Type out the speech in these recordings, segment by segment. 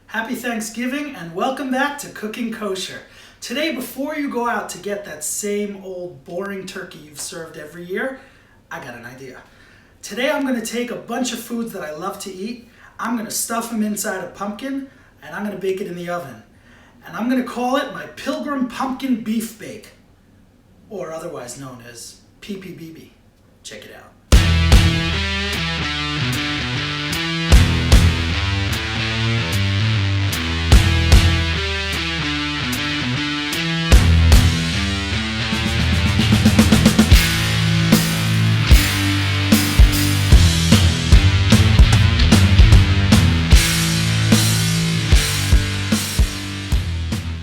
Happy Thanksgiving and welcome back to Cooking Kosher. Today, before you go out to get that same old boring turkey you've served every year, I got an idea. Today I'm going to take a bunch of foods that I love to eat, I'm going to stuff them inside a pumpkin, and I'm going to bake it in the oven. And I'm going to call it my Pilgrim Pumpkin Beef Bake, or otherwise known as PPBB. Check it out.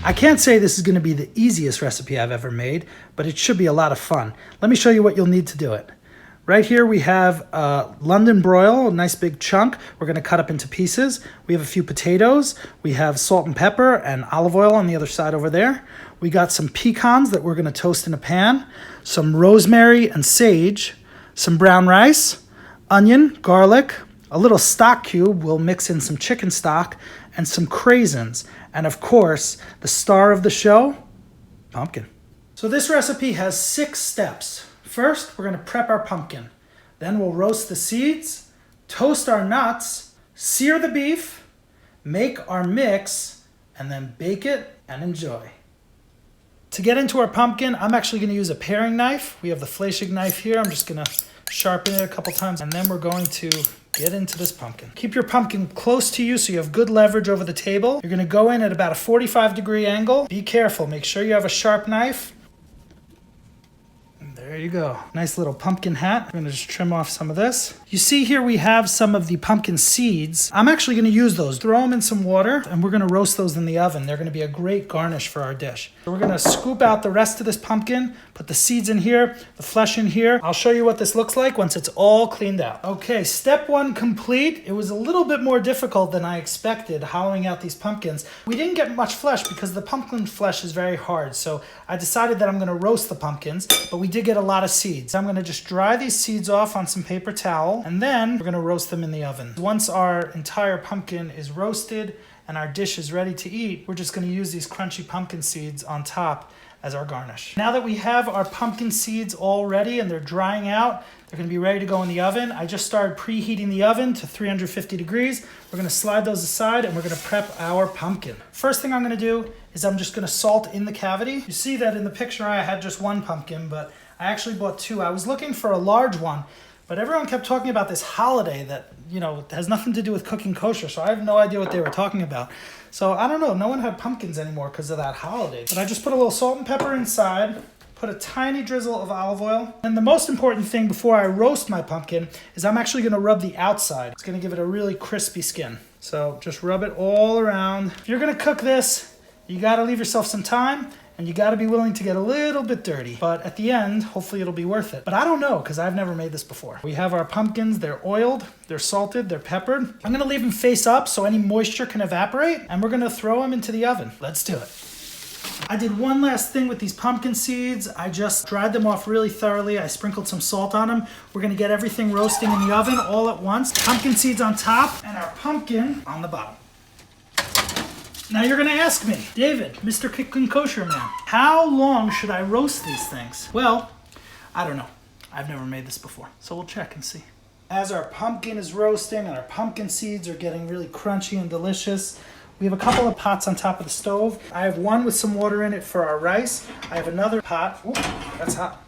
I can't say this is going to be the easiest recipe I've ever made, but it should be a lot of fun. Let me show you what you'll need to do it. Right here we have London broil, a nice big chunk. We're going to cut up into pieces. We have a few potatoes. We have salt and pepper and olive oil on the other side over there. We got some pecans that we're going to toast in a pan, some rosemary and sage, some brown rice, onion, garlic, a little stock cube. We'll mix in some chicken stock and some craisins. And of course, the star of the show, pumpkin. So this recipe has 6 steps. First, we're going to prep our pumpkin. Then we'll roast the seeds, toast our nuts, sear the beef, make our mix, and then bake it and enjoy. To get into our pumpkin, I'm actually going to use a paring knife. We have the fleshig knife here. I'm just going to sharpen it a couple times, and then we're going to get into this pumpkin. Keep your pumpkin close to you so you have good leverage over the table. You're going to go in at about a 45-degree angle. Be careful. Make sure you have a sharp knife. And there you go. Nice little pumpkin hat. I'm going to just trim off some of this. You see here we have some of the pumpkin seeds. I'm actually going to use those. Throw them in some water, and we're going to roast those in the oven. They're going to be a great garnish for our dish. So we're going to scoop out the rest of this pumpkin, put the seeds in here, the flesh in here. I'll show you what this looks like once it's all cleaned out. Okay, step 1 complete. It was a little bit more difficult than I expected hollowing out these pumpkins. We didn't get much flesh because the pumpkin flesh is very hard. So I decided that I'm going to roast the pumpkins, but we did get a lot of seeds. I'm going to just dry these seeds off on some paper towel, and then we're going to roast them in the oven. Once our entire pumpkin is roasted and our dish is ready to eat, we're just going to use these crunchy pumpkin seeds on top as our garnish. Now that we have our pumpkin seeds all ready and they're drying out, they're going to be ready to go in the oven. I just started preheating the oven to 350 degrees. We're going to slide those aside and we're going to prep our pumpkin. First thing I'm going to do is I'm just going to salt in the cavity. You see that in the picture I had just 1 pumpkin, but I actually bought 2. I was looking for a large one, but everyone kept talking about this holiday that, has nothing to do with cooking kosher, so I have no idea what they were talking about. So I don't know, no one had pumpkins anymore because of that holiday. But I just put a little salt and pepper inside, put a tiny drizzle of olive oil. And the most important thing before I roast my pumpkin is I'm actually going to rub the outside. It's going to give it a really crispy skin. So just rub it all around. If you're going to cook this, you got to leave yourself some time. And you got to be willing to get a little bit dirty. But at the end, hopefully it'll be worth it. But I don't know, because I've never made this before. We have our pumpkins. They're oiled, they're salted, they're peppered. I'm going to leave them face up so any moisture can evaporate. And we're going to throw them into the oven. Let's do it. I did one last thing with these pumpkin seeds. I just dried them off really thoroughly. I sprinkled some salt on them. We're going to get everything roasting in the oven all at once. Pumpkin seeds on top and our pumpkin on the bottom. Now you're going to ask me, David, Mr. Cooking Kosher Man, how long should I roast these things? Well, I don't know. I've never made this before, so we'll check and see. As our pumpkin is roasting and our pumpkin seeds are getting really crunchy and delicious, we have a couple of pots on top of the stove. I have one with some water in it for our rice. I have another pot, ooh, that's hot.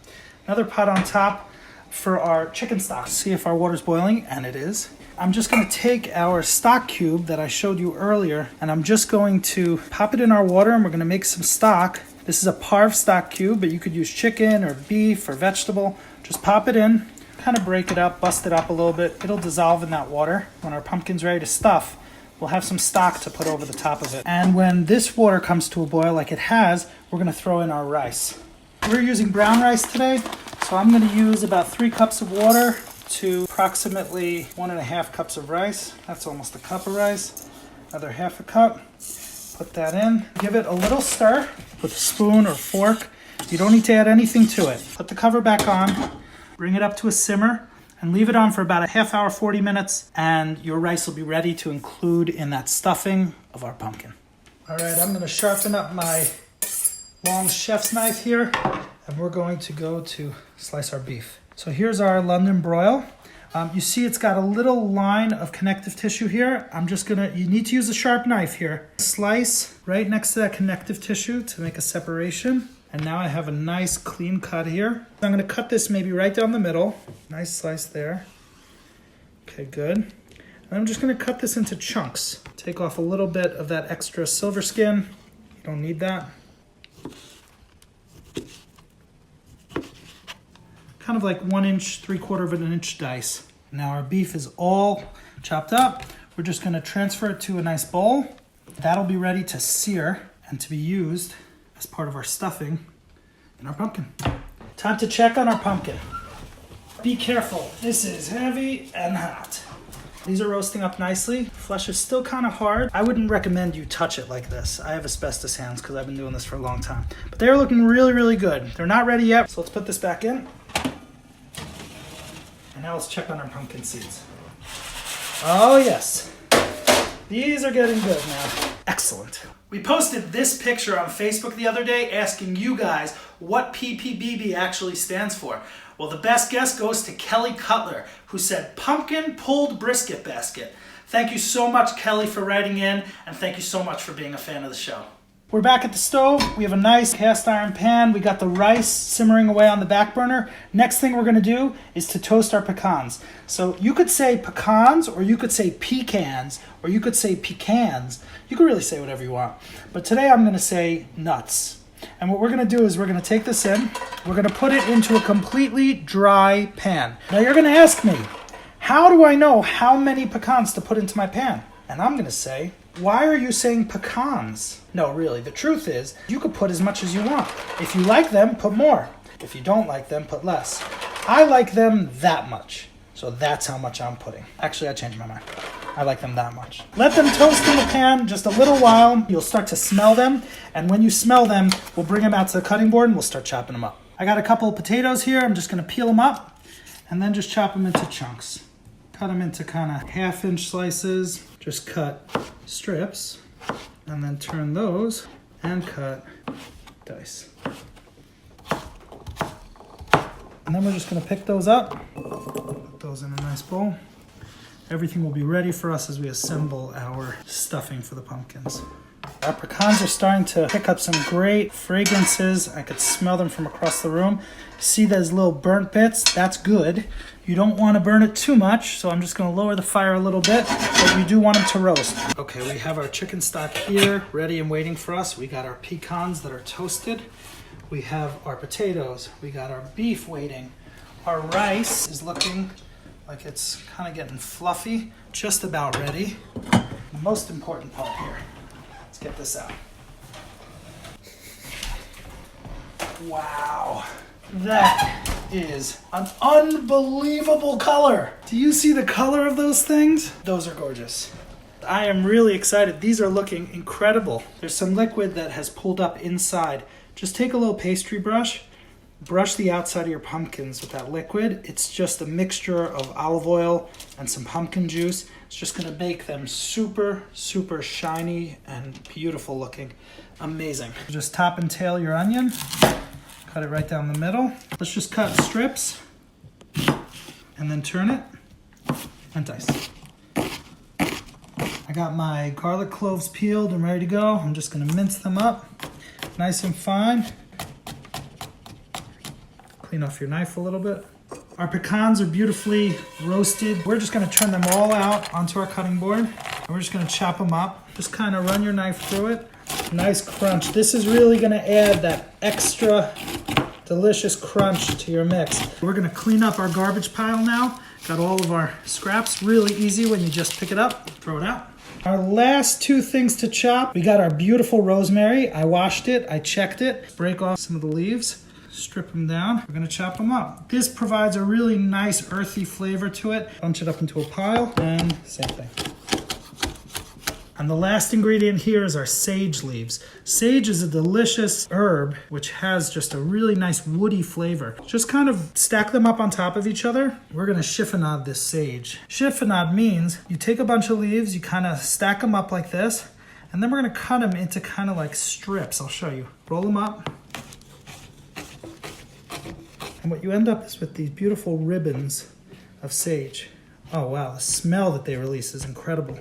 Another pot on top for our chicken stock. See if our water's boiling, and it is. I'm just going to take our stock cube that I showed you earlier, and I'm just going to pop it in our water, and we're going to make some stock. This is a parve stock cube, but you could use chicken or beef or vegetable. Just pop it in, kind of break it up, bust it up a little bit. It'll dissolve in that water. When our pumpkin's ready to stuff, we'll have some stock to put over the top of it. And when this water comes to a boil like it has, we're going to throw in our rice. We're using brown rice today, so I'm going to use about 3 cups of water to approximately 1.5 cups of rice. That's almost a cup of rice. Another 1/2 cup. Put that in. Give it a little stir with a spoon or fork. You don't need to add anything to it. Put the cover back on. Bring it up to a simmer. and leave it on for about a half hour, 40 minutes, and your rice will be ready to include in that stuffing of our pumpkin. All right, I'm gonna sharpen up my long chef's knife here, and we're going to go to slice our beef. So here's our London broil. You see it's got a little line of connective tissue here. You need to use a sharp knife here. Slice right next to that connective tissue to make a separation. And now I have a nice clean cut here. I'm gonna cut this maybe right down the middle. Nice slice there. Okay, good. And I'm just gonna cut this into chunks. Take off a little bit of that extra silver skin. You don't need that. Kind of like 1 inch, 3/4 of an inch dice. Now our beef is all chopped up. We're just gonna transfer it to a nice bowl. That'll be ready to sear and to be used as part of our stuffing in our pumpkin. Time to check on our pumpkin. Be careful, this is heavy and hot. These are roasting up nicely. Flesh is still kind of hard. I wouldn't recommend you touch it like this. I have asbestos hands because I've been doing this for a long time. But they're looking really, really good. They're not ready yet, so let's put this back in. And now let's check on our pumpkin seeds. Oh yes, these are getting good now. Excellent. We posted this picture on Facebook the other day asking you guys what PPBB actually stands for. Well, the best guess goes to Kelly Cutler, who said Pumpkin Pulled Brisket Basket. Thank you so much, Kelly, for writing in, and thank you so much for being a fan of the show. We're back at the stove. We have a nice cast iron pan. We got the rice simmering away on the back burner. Next thing we're gonna do is to toast our pecans. So you could say pecans, or you could say pecans, or you could say pecans. You can really say whatever you want. But today I'm gonna say nuts. And what we're gonna do is we're gonna take this in, we're gonna put it into a completely dry pan. Now you're gonna ask me, how do I know how many pecans to put into my pan? And I'm gonna say, why are you saying pecans? No, really, the truth is, you could put as much as you want. If you like them, put more. If you don't like them, put less. I like them that much, so that's how much I'm putting. Actually, I changed my mind. I like them that much. Let them toast in the pan just a little while. You'll start to smell them, and when you smell them, we'll bring them out to the cutting board and we'll start chopping them up. I got a couple of potatoes here. I'm just gonna peel them up and then just chop them into chunks. Cut them into kind of 1/2-inch slices. Just cut strips and then turn those and cut dice. And then we're just gonna pick those up, put those in a nice bowl. Everything will be ready for us as we assemble our stuffing for the pumpkins. Our pecans are starting to pick up some great fragrances. I could smell them from across the room. See those little burnt bits? That's good. You don't want to burn it too much, so I'm just going to lower the fire a little bit, but you do want them to roast. Okay, we have our chicken stock here ready and waiting for us. We got our pecans that are toasted. We have our potatoes. We got our beef waiting. Our rice is looking like it's kind of getting fluffy, just about ready. The most important part here. Let's get this out. Wow. That is an unbelievable color. Do you see the color of those things? Those are gorgeous. I am really excited. These are looking incredible. There's some liquid that has pulled up inside. Just take a little pastry brush, brush the outside of your pumpkins with that liquid. It's just a mixture of olive oil and some pumpkin juice. It's just gonna make them super, super shiny and beautiful looking. Amazing. Just top and tail your onion. Cut it right down the middle. Let's just cut strips and then turn it and dice. I got my garlic cloves peeled and ready to go. I'm just gonna mince them up nice and fine. Clean off your knife a little bit. Our pecans are beautifully roasted. We're just gonna turn them all out onto our cutting board. And we're just gonna chop them up. Just kind of run your knife through it. Nice crunch. This is really gonna add that extra delicious crunch to your mix. We're gonna clean up our garbage pile now. Got all of our scraps. Really easy when you just pick it up, throw it out. Our last two things to chop. We got our beautiful rosemary. I washed it, I checked it. Break off some of the leaves. Strip them down. We're gonna chop them up. This provides a really nice earthy flavor to it. Bunch it up into a pile and same thing. And the last ingredient here is our sage leaves. Sage is a delicious herb which has just a really nice woody flavor. Just kind of stack them up on top of each other. We're gonna chiffonade this sage. Chiffonade means you take a bunch of leaves, you kind of stack them up like this, and then we're gonna cut them into kind of like strips. I'll show you. Roll them up. And what you end up is with these beautiful ribbons of sage. Oh wow, the smell that they release is incredible.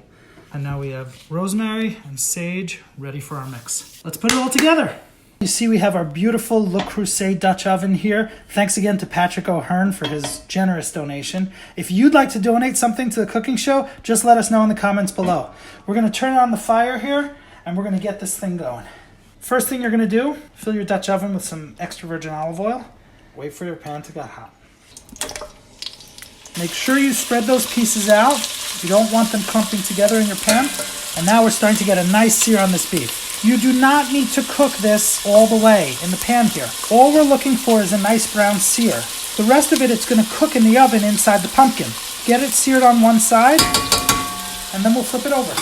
And now we have rosemary and sage ready for our mix. Let's put it all together. You see we have our beautiful Le Creuset Dutch oven here. Thanks again to Patrick O'Hearn for his generous donation. If you'd like to donate something to the cooking show, just let us know in the comments below. We're gonna turn on the fire here and we're gonna get this thing going. First thing you're gonna do, fill your Dutch oven with some extra virgin olive oil. Wait for your pan to get hot. Make sure you spread those pieces out. You don't want them clumping together in your pan. And now we're starting to get a nice sear on this beef. You do not need to cook this all the way in the pan here. All we're looking for is a nice brown sear. The rest of it, it's going to cook in the oven inside the pumpkin. Get it seared on one side, and then we'll flip it over.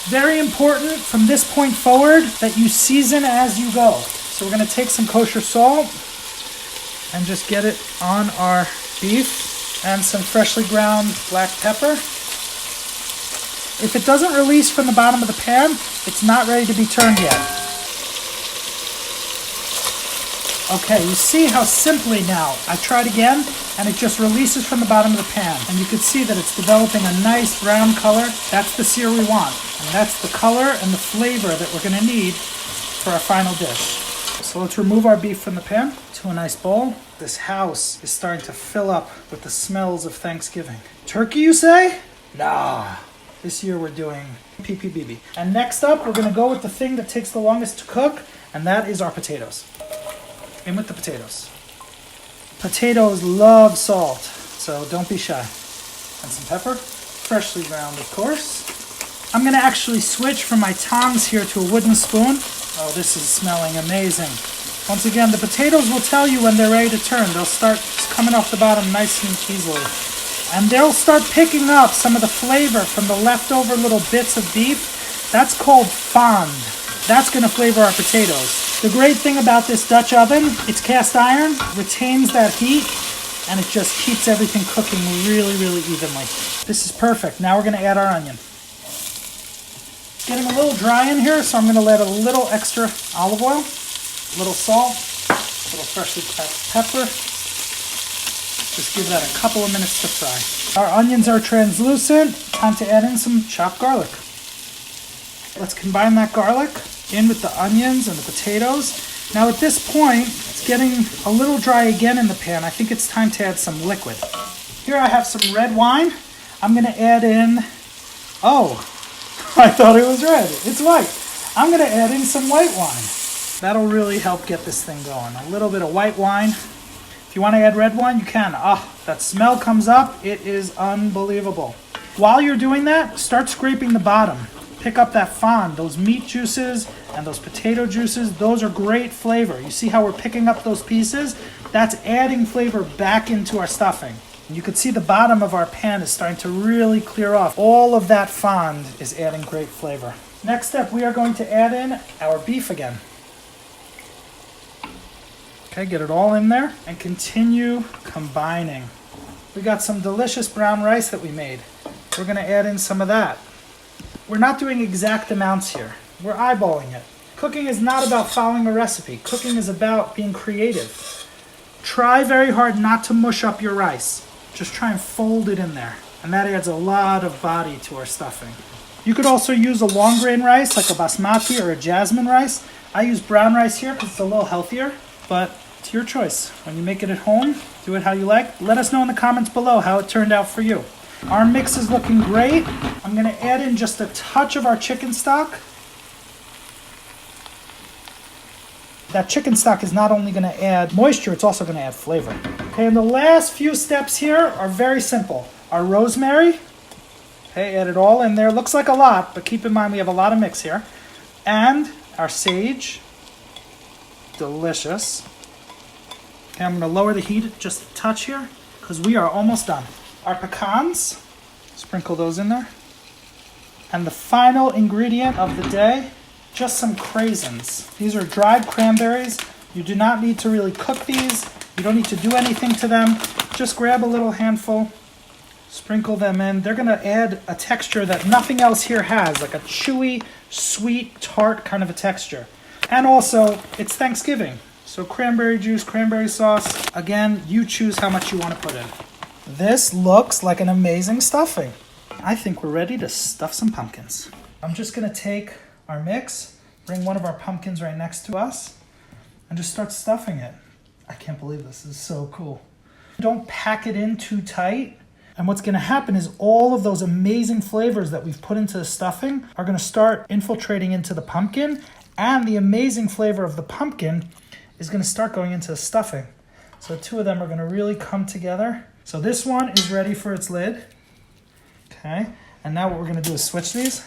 Very important from this point forward that you season as you go. So we're going to take some kosher salt and just get it on our beef. And some freshly ground black pepper. If it doesn't release from the bottom of the pan, it's not ready to be turned yet. Okay, you see how simply now, I tried again, and it just releases from the bottom of the pan. And you can see that it's developing a nice brown color. That's the sear we want. And that's the color and the flavor that we're gonna need for our final dish. So let's remove our beef from the pan to a nice bowl. This house is starting to fill up with the smells of Thanksgiving. Turkey, you say? Nah. This year we're doing PPBB. And next up, we're gonna go with the thing that takes the longest to cook, and that is our potatoes. In with the potatoes. Potatoes love salt, so don't be shy. And some pepper, freshly ground, of course. I'm gonna actually switch from my tongs here to a wooden spoon. Oh, this is smelling amazing. Once again, the potatoes will tell you when they're ready to turn. They'll start coming off the bottom nice and easily. And they'll start picking up some of the flavor from the leftover little bits of beef. That's called fond. That's gonna flavor our potatoes. The great thing about this Dutch oven, it's cast iron, retains that heat, and it just keeps everything cooking really, really evenly. This is perfect. Now we're gonna add our onion. Getting a little dry in here, so I'm gonna add a little extra olive oil. A little salt, a little freshly cracked pepper. Just give that a couple of minutes to fry. Our onions are translucent. Time to add in some chopped garlic. Let's combine that garlic in with the onions and the potatoes. Now at this point, it's getting a little dry again in the pan. I think it's time to add some liquid. Here I have some red wine. I'm gonna add in, oh, I thought it was red. It's white. I'm gonna add in some white wine. That'll really help get this thing going. A little bit of white wine. If you want to add red wine, you can. Ah, that smell comes up. It is unbelievable. While you're doing that, start scraping the bottom. Pick up that fond, those meat juices and those potato juices. Those are great flavor. You see how we're picking up those pieces? That's adding flavor back into our stuffing. And you can see the bottom of our pan is starting to really clear off. All of that fond is adding great flavor. Next step, we are going to add in our beef again. Okay, get it all in there and continue combining. We got some delicious brown rice that we made. We're gonna add in some of that. We're not doing exact amounts here. We're eyeballing it. Cooking is not about following a recipe. Cooking is about being creative. Try very hard not to mush up your rice. Just try and fold it in there. And that adds a lot of body to our stuffing. You could also use a long grain rice like a basmati or a jasmine rice. I use brown rice here because it's a little healthier, but it's your choice. When you make it at home, do it how you like. Let us know in the comments below how it turned out for you. Our mix is looking great. I'm gonna add in just a touch of our chicken stock. That chicken stock is not only gonna add moisture, it's also gonna add flavor. Okay, and the last few steps here are very simple. Our rosemary, okay, add it all in there. Looks like a lot, but keep in mind we have a lot of mix here. And our sage, delicious. Okay, I'm gonna lower the heat just a touch here because we are almost done. Our pecans, sprinkle those in there. And the final ingredient of the day, just some Craisins. These are dried cranberries. You do not need to really cook these. You don't need to do anything to them. Just grab a little handful, sprinkle them in. They're gonna add a texture that nothing else here has, like a chewy, sweet, tart kind of a texture. And also, it's Thanksgiving. So cranberry juice, cranberry sauce. Again, you choose how much you want to put in. This looks like an amazing stuffing. I think we're ready to stuff some pumpkins. I'm just gonna take our mix, bring one of our pumpkins right next to us, and just start stuffing it. I can't believe this is so cool. Don't pack it in too tight. And what's gonna happen is all of those amazing flavors that we've put into the stuffing are gonna start infiltrating into the pumpkin, and the amazing flavor of the pumpkin is gonna start going into the stuffing. So the two of them are gonna really come together. So this one is ready for its lid. Okay, and now what we're gonna do is switch these.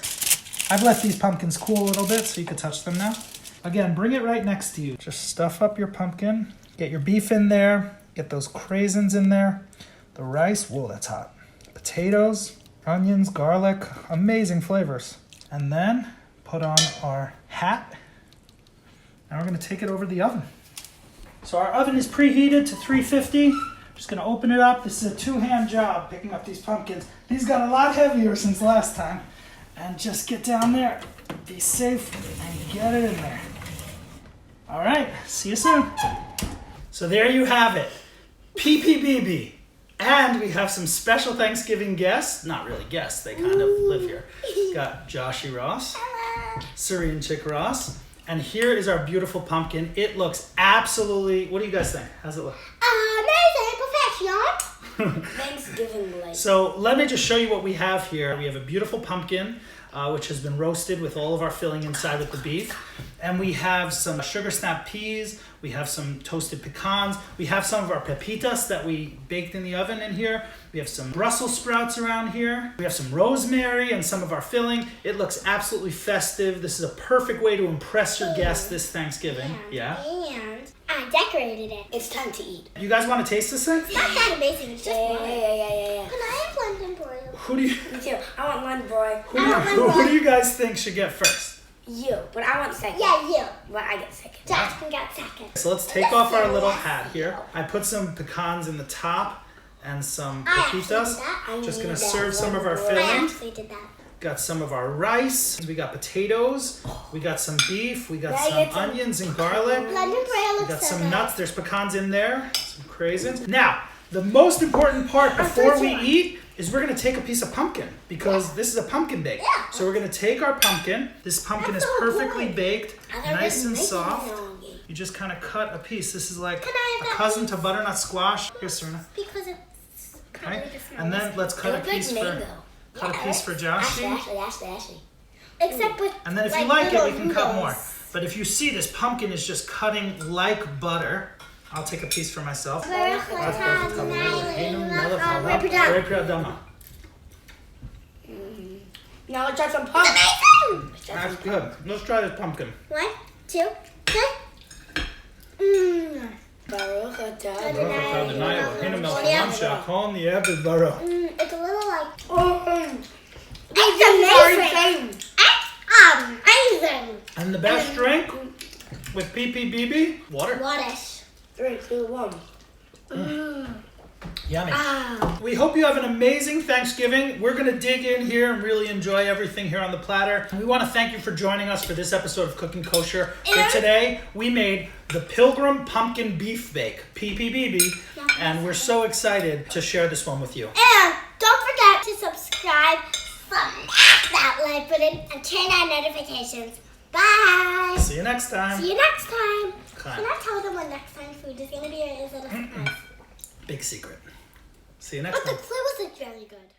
I've let these pumpkins cool a little bit so you can touch them now. Again, bring it right next to you. Just stuff up your pumpkin, get your beef in there, get those craisins in there, the rice, whoa, that's hot. Potatoes, onions, garlic, amazing flavors. And then put on our hat. Now we're gonna take it over the oven. So our oven is preheated to 350. Just gonna open it up. This is a two-hand job picking up these pumpkins. These got a lot heavier since last time. And just get down there, be safe, and get it in there. All right, see you soon. So there you have it, PPBB. And we have some special Thanksgiving guests. Not really guests, they kind of live here. Got Joshy Ross, Serene Chick Ross. And here is our beautiful pumpkin. It looks absolutely, what do you guys think? How's it look? Amazing, perfection. Thanksgiving like. So let me just show you what we have here. We have a beautiful pumpkin, which has been roasted with all of our filling inside with the beef. And we have some sugar snap peas. We have some toasted pecans. We have some of our pepitas that we baked in the oven in here. We have some Brussels sprouts around here. We have some rosemary and some of our filling. It looks absolutely festive. This is a perfect way to impress your guests this Thanksgiving. Yeah? And I decorated it. It's time to eat. You guys want to taste this thing? It's not that amazing. It's just water. Yeah. Can I have London broil? Who do you... Me too. I want London broil. Who do you guys think should get first? You, but I want second. Yeah, you. But I get second. Justin got second. So let's take off our little hat here. I put some pecans in the top and some pepitas. Just gonna serve some of our filling. I actually did that. Got some of our rice. We got potatoes. We got some beef. We got some onions and garlic. London broil. We got some nuts. There's pecans in there. Some craisins. Now, the most important part before we eat is we're gonna take a piece of pumpkin because this is a pumpkin bake. Yeah. So we're gonna take our pumpkin. This pumpkin is perfectly baked, nice and soft. You just kind of cut a piece. This is like a cousin to butternut squash. Here, Serena. Because it's okay. And then let's cut a piece for Joshy. Ashley. Except with and then if you like it, we can cut more. But if you see this pumpkin is just cutting like butter. I'll take a piece for myself. Now let's try some pumpkin. That's good. Let's try this pumpkin. 1, 2, 3. It's a little like. It's amazing. It's amazing. And the best drink with PPBB? Water. Waterish. 3, 2, 1. Yummy. We hope you have an amazing Thanksgiving. We're going to dig in here and really enjoy everything here on the platter. We want to thank you for joining us for this episode of Cooking Kosher. Where today we made the Pilgrim Pumpkin Beef Bake, PPBB, and we're so excited to share this one with you. And don't forget to subscribe, smash that like button, and turn on notifications. Bye. See you next time. See you next time. Okay. Can I tell them what next time food is going to be, or is it a surprise? Big secret. See you next time. But the clue was really good.